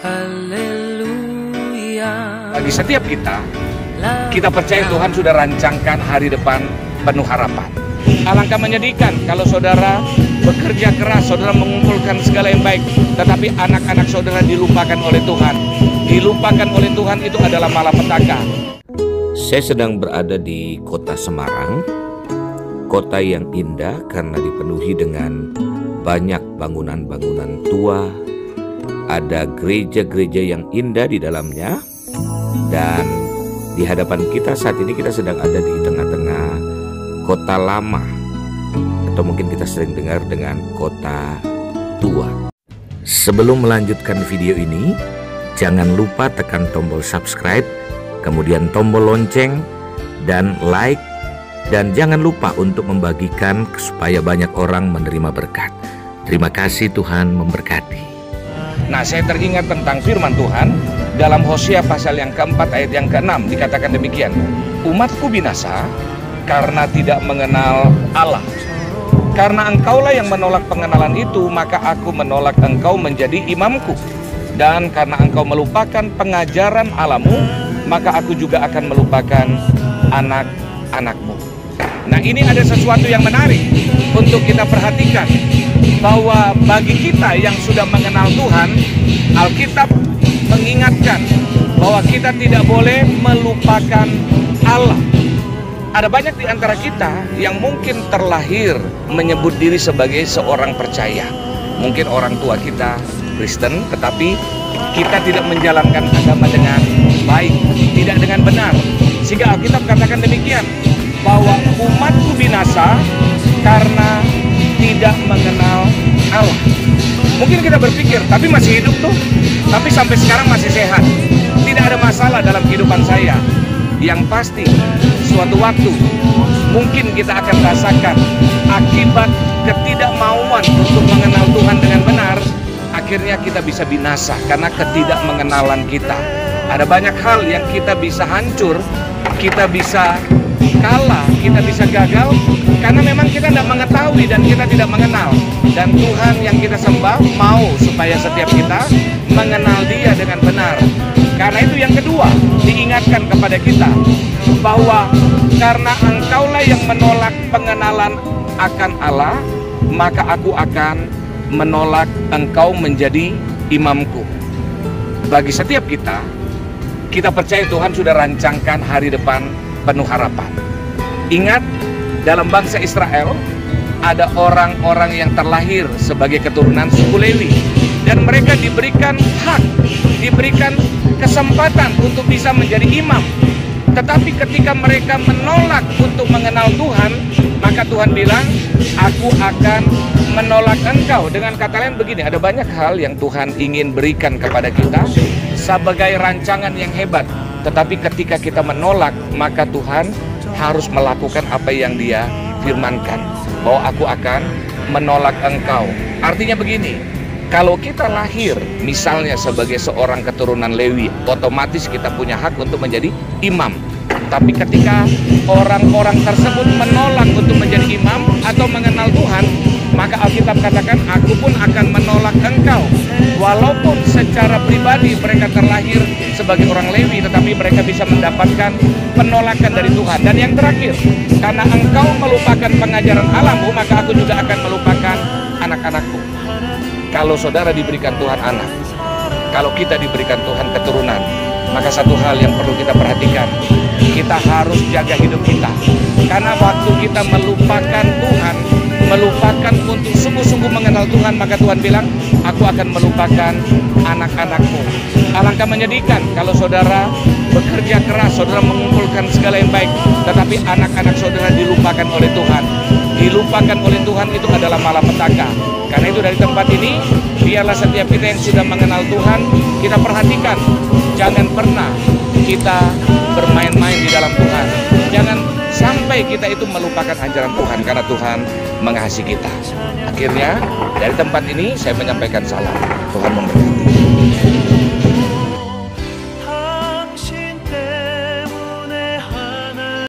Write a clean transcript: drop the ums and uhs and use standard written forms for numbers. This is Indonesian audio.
Haleluya. Bagi setiap kita percaya Tuhan sudah rancangkan hari depan penuh harapan. Alangkah menyedihkan kalau saudara bekerja keras, saudara mengumpulkan segala yang baik, tetapi anak-anak saudara dilupakan oleh Tuhan. Dilupakan oleh Tuhan itu adalah malapetaka. Saya sedang berada di kota Semarang, kota yang indah karena dipenuhi dengan banyak bangunan-bangunan tua. Ada gereja-gereja yang indah di dalamnya, dan di hadapan kita saat ini kita sedang ada di tengah-tengah kota lama, atau mungkin kita sering dengar dengan kota tua. Sebelum melanjutkan video ini, jangan lupa tekan tombol subscribe, kemudian tombol lonceng, dan like, dan jangan lupa untuk membagikan supaya banyak orang menerima berkat. Terima kasih, Tuhan memberkati. Nah, saya teringat tentang firman Tuhan dalam Hosea pasal yang keempat ayat yang ke-6, dikatakan demikian. Umatku binasa karena tidak mengenal Allah. Karena engkaulah yang menolak pengenalan itu, maka aku menolak engkau menjadi imamku. Dan karena engkau melupakan pengajaran Allahmu, maka aku juga akan melupakan anak-anakmu. Nah, ini ada sesuatu yang menarik untuk kita perhatikan, bahwa bagi kita yang sudah mengenal Tuhan, Alkitab mengingatkan bahwa kita tidak boleh melupakan Allah. Ada banyak di antara kita yang mungkin terlahir menyebut diri sebagai seorang percaya. Mungkin orang tua kita Kristen, tetapi kita tidak menjalankan agama dengan baik, tidak dengan benar. Sehingga Alkitab katakan demikian, bahwa umatku binasa karena tidak mengenal Allah. Mungkin kita berpikir, tapi masih hidup tuh, tapi sampai sekarang masih sehat, tidak ada masalah dalam kehidupan saya. Yang pasti, suatu waktu mungkin kita akan rasakan akibat ketidakmauan untuk mengenal Tuhan dengan benar. Akhirnya kita bisa binasa karena ketidakmengenalan kita. Ada banyak hal yang kita bisa hancur, kita bisa kalah, kita bisa gagal, karena memang kita tidak mengetahui dan kita tidak mengenal. Dan Tuhan yang kita sembah mau supaya setiap kita mengenal Dia dengan benar. Karena itu yang kedua, diingatkan kepada kita bahwa karena engkaulah yang menolak pengenalan akan Allah, maka aku akan menolak engkau menjadi imamku. Bagi setiap kita percaya Tuhan sudah rancangkan hari depan penuh harapan. Ingat, dalam bangsa Israel ada orang-orang yang terlahir sebagai keturunan suku Lewi, dan mereka diberikan hak, diberikan kesempatan untuk bisa menjadi imam. Tetapi ketika mereka menolak untuk mengenal Tuhan, maka Tuhan bilang, aku akan menolak engkau. Dengan kata lain begini, ada banyak hal yang Tuhan ingin berikan kepada kita sebagai rancangan yang hebat. Tetapi ketika kita menolak, maka Tuhan harus melakukan apa yang Dia firmankan, bahwa aku akan menolak engkau. Artinya begini, kalau kita lahir misalnya sebagai seorang keturunan Lewi, otomatis kita punya hak untuk menjadi imam. Tapi ketika orang-orang tersebut menolak untuk menjadi imam atau mengenal Tuhan, maka Alkitab katakan, aku pun akan menolak engkau. Walaupun secara pribadi mereka terlahir sebagai orang Lewi, tetapi mereka bisa mendapatkan penolakan dari Tuhan. Dan yang terakhir, karena engkau melupakan pengajaran Allahmu, maka aku juga akan melupakan anak-anakku. Kalau saudara diberikan Tuhan anak, kalau kita diberikan Tuhan keturunan, maka satu hal yang perlu kita perhatikan, kita harus jaga hidup kita. Karena waktu kita melupakan Tuhan, melupakan untuk sungguh-sungguh mengenal Tuhan, maka Tuhan bilang, aku akan melupakan anak-anakmu. Alangkah menyedihkan kalau saudara bekerja keras, saudara mengumpulkan segala yang baik, tetapi anak-anak saudara dilupakan oleh Tuhan. Dilupakan oleh Tuhan itu adalah malapetaka. Karena itu dari tempat ini, biarlah setiap kita yang sudah mengenal Tuhan, kita perhatikan, jangan pernah kita bermain-main di dalam Tuhan. Jangan sampai kita itu melupakan ajaran Tuhan, karena Tuhan mengasihi kita. Akhirnya dari tempat ini saya menyampaikan salam. Tuhan memberkati.